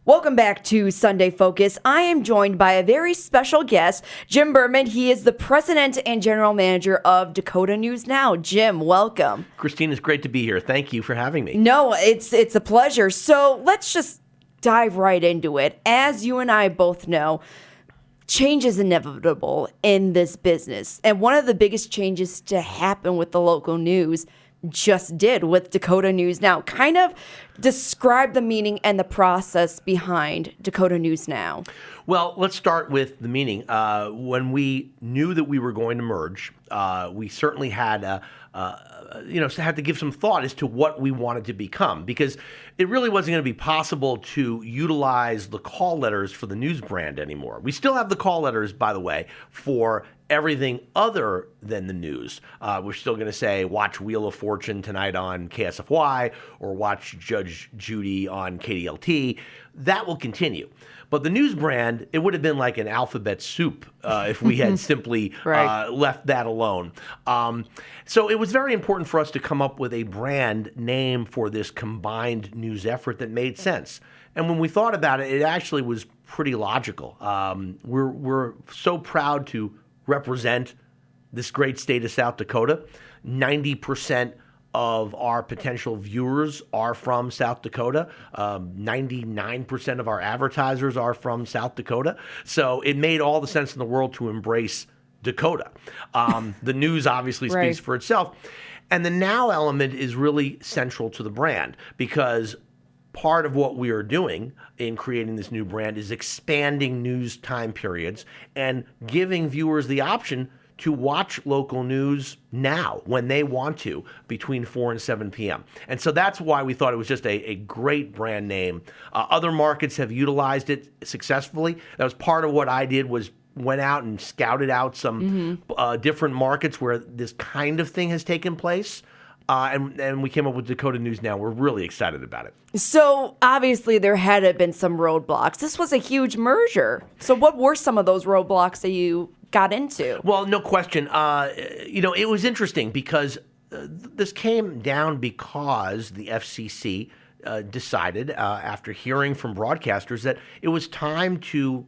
Welcome back to Sunday Focus. I am joined by a very special guest, Jim Berman. He is the president and general manager of Dakota News Now. Jim, welcome. Christine, it's great to be here. Thank you for having me. No, it's a pleasure. So let's just dive right into it. As you and I both know, change is inevitable in this business. And one of the biggest changes to happen with the local news just did with Dakota News Now. Kind of describe the meaning and the process behind Dakota News Now. Well, let's start with the meaning. When we knew that we were going to merge, we certainly had had to give some thought as to what we wanted to become, because it really wasn't going to be possible to utilize the call letters for the news brand anymore. We still have the call letters, by the way, for everything other than the news. We're still going to say, watch Wheel of Fortune tonight on KSFY or watch Judge Judy on KDLT. That will continue. But the news brand, it would have been like an alphabet soup if we had simply left that alone. So it was very important for us to come up with a brand name for this combined news effort that made sense. And when we thought about it, it actually was pretty logical. We're so proud to represent this great state of South Dakota. 90% of our potential viewers are from South Dakota. 99% of our advertisers are from South Dakota. So it made all the sense in the world to embrace Dakota. The news obviously speaks for itself. And the now element is really central to the brand, because part of what we are doing in creating this new brand is expanding news time periods and giving viewers the option to watch local news now when they want to between 4 and 7 p.m. And so that's why we thought it was just a great brand name. Other markets have utilized it successfully. That was part of what I did, was went out and scouted out some different markets where this kind of thing has taken place. And we came up with Dakota News Now. We're really excited about it. So obviously there had been some roadblocks. This was a huge merger. So what were some of those roadblocks that you got into? Well, no question. It was interesting because this came down because the FCC decided, after hearing from broadcasters, that it was time to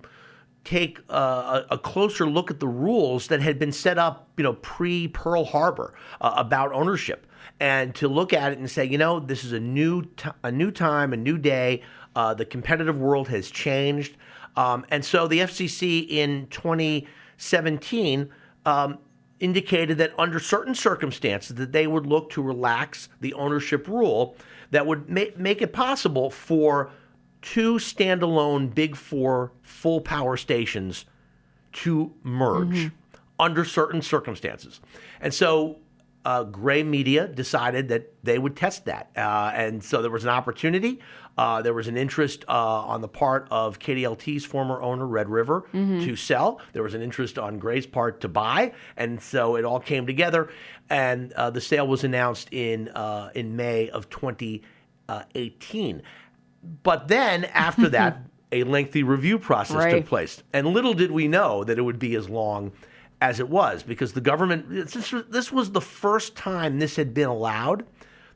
take a closer look at the rules that had been set up, pre-Pearl Harbor about ownership, and to look at it and say, this is a new time, a new day. The competitive world has changed, and so the FCC in 2017 indicated that under certain circumstances that they would look to relax the ownership rule that would make it possible for two standalone Big Four full power stations to merge under certain circumstances. And so Gray Media decided that they would test that. And so there was an opportunity. There was an interest on the part of KDLT's former owner, Red River, to sell. There was an interest on Gray's part to buy. And so it all came together. And the sale was announced in May of 2018. But then after that, a lengthy review process took place. And little did we know that it would be as long as it was, because the government, this was the first time this had been allowed.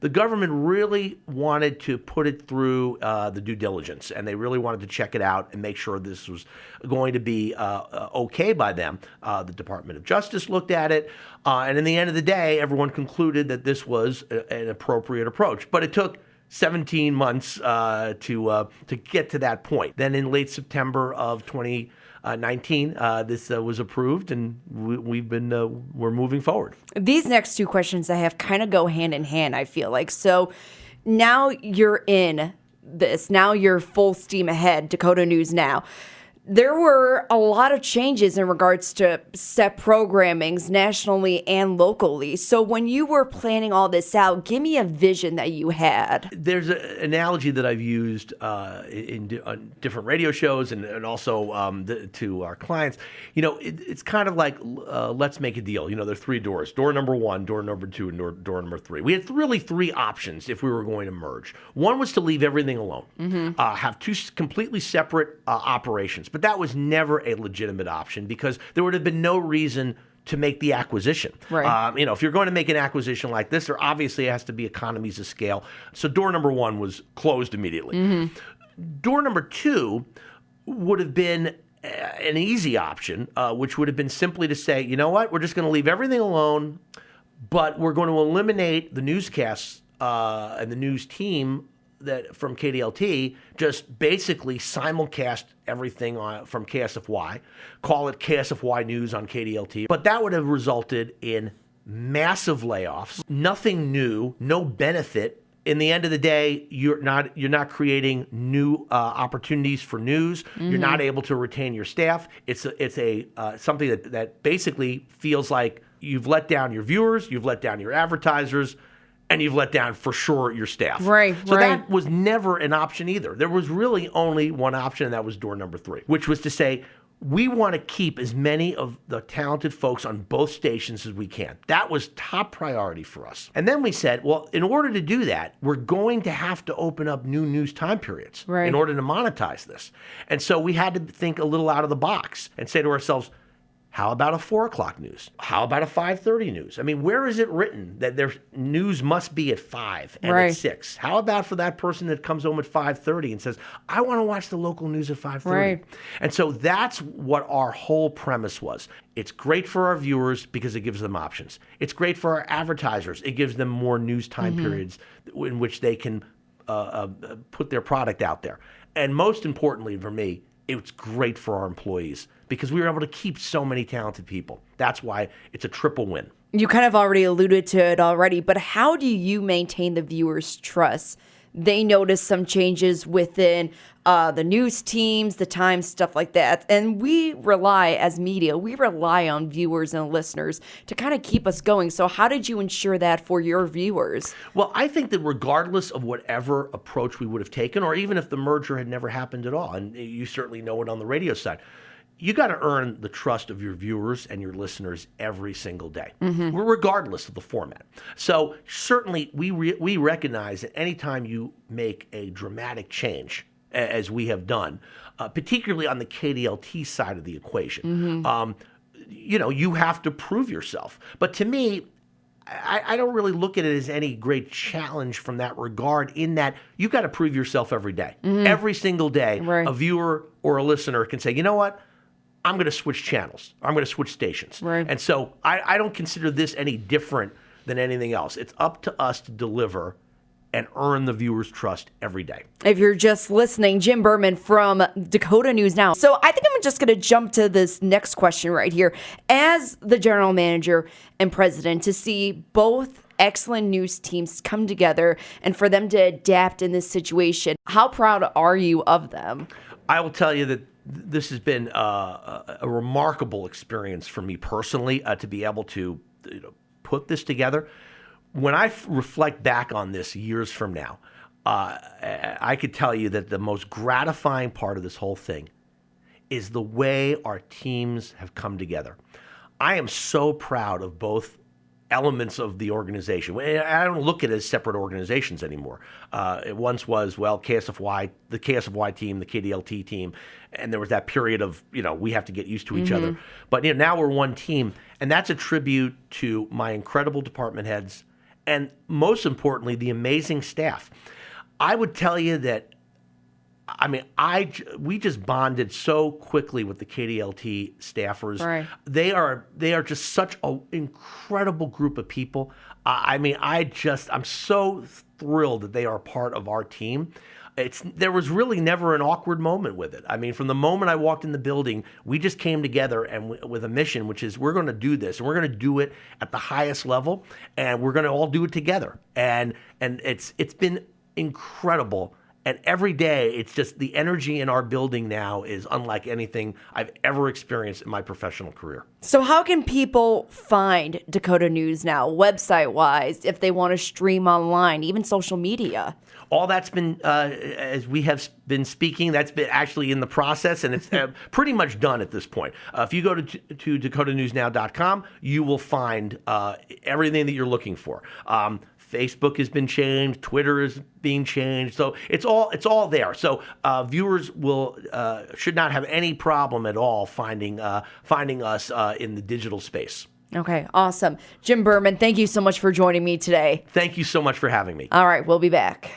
The government really wanted to put it through the due diligence, and they really wanted to check it out and make sure this was going to be okay by them. The Department of Justice looked at it, and in the end of the day, everyone concluded that this was an appropriate approach. But it took 17 months to get to that point. Then in late September of 2019, this was approved, and we're moving forward. These next two questions I have kind of go hand in hand, I feel like. So now you're in this. Now you're full steam ahead, Dakota News Now. There were a lot of changes in regards to set programmings nationally and locally. So when you were planning all this out, give me a vision that you had. There's an analogy that I've used on different radio shows and also to our clients. It's kind of like, let's make a deal. There are three doors. Door number one, door number two, and door number three. We had really three options if we were going to merge. One was to leave everything alone, have two completely separate operations. But that was never a legitimate option, because there would have been no reason to make the acquisition. Right. If you're going to make an acquisition like this, there obviously has to be economies of scale. So door number one was closed immediately. Door number 2 would have been an easy option, which would have been simply to say, you know what, we're just going to leave everything alone, but we're going to eliminate the newscasts and the news team that from KDLT, just basically simulcast everything from KSFY, call it KSFY News on KDLT. But that would have resulted in massive layoffs, nothing new, no benefit. In the end of the day, you're not creating new opportunities for news. Mm-hmm. You're not able to retain your staff. It's something that basically feels like you've let down your viewers, you've let down your advertisers, and you've let down for sure your staff. Right. So that was never an option either. There was really only one option, and that was door number 3, which was to say, we want to keep as many of the talented folks on both stations as we can. That was top priority for us. And then we said, well, in order to do that, we're going to have to open up new news time periods in order to monetize this. And so we had to think a little out of the box and say to ourselves, how about a 4 o'clock news? How about a 5:30 news? I mean, where is it written that their news must be at 5 and at 6? How about for that person that comes home at 5:30 and says, I want to watch the local news at 5:30? Right. And so that's what our whole premise was. It's great for our viewers because it gives them options. It's great for our advertisers. It gives them more news time periods in which they can put their product out there. And most importantly for me, it's great for our employees because we were able to keep so many talented people. That's why it's a triple win. You kind of already alluded to it already, but how do you maintain the viewers' trust? They notice some changes within the news teams, the time, stuff like that. And we rely, as media, we rely on viewers and listeners to kind of keep us going. So how did you ensure that for your viewers? Well, I think that regardless of whatever approach we would have taken, or even if the merger had never happened at all, and you certainly know it on the radio side, you got to earn the trust of your viewers and your listeners every single day, regardless of the format. So certainly we recognize that anytime you make a dramatic change, as we have done, particularly on the KDLT side of the equation, you have to prove yourself. But to me, I don't really look at it as any great challenge from that regard, in that you got to prove yourself every day. Every single day, a viewer or a listener can say, you know what? I'm going to switch channels. I'm going to switch stations. Right. And so I don't consider this any different than anything else. It's up to us to deliver and earn the viewer's trust every day. If you're just listening, Jim Berman from Dakota News Now. So I think I'm just going to jump to this next question right here. As the general manager and president, to see both excellent news teams come together and for them to adapt in this situation, how proud are you of them? I will tell you that this has been a remarkable experience for me personally, to be able to put this together. When I reflect back on this years from now, I could tell you that the most gratifying part of this whole thing is the way our teams have come together. I am so proud of both elements of the organization. I don't look at it as separate organizations anymore. It once was, KSFY, the KSFY team, the KDLT team, and there was that period of, we have to get used to each other. But now we're one team, and that's a tribute to my incredible department heads, and most importantly, the amazing staff. I would tell you that, we just bonded so quickly with the KDLT staffers. Right. They are just such an incredible group of people. I'm so thrilled that they are part of our team. There was really never an awkward moment with it. From the moment I walked in the building, we just came together and with a mission, which is we're going to do this, and we're going to do it at the highest level, and we're going to all do it together. And it's been incredible. And every day, it's just the energy in our building now is unlike anything I've ever experienced in my professional career. So how can people find Dakota News Now, website-wise, if they want to stream online, even social media? All that's been, as we have been speaking, that's been actually in the process, and it's pretty much done at this point. If you go to dakotanewsnow.com, you will find everything that you're looking for. Facebook has been changed. Twitter is being changed. So it's all there. So viewers should not have any problem at all finding us in the digital space. Okay, awesome. Jim Berman, thank you so much for joining me today. Thank you so much for having me. All right, we'll be back.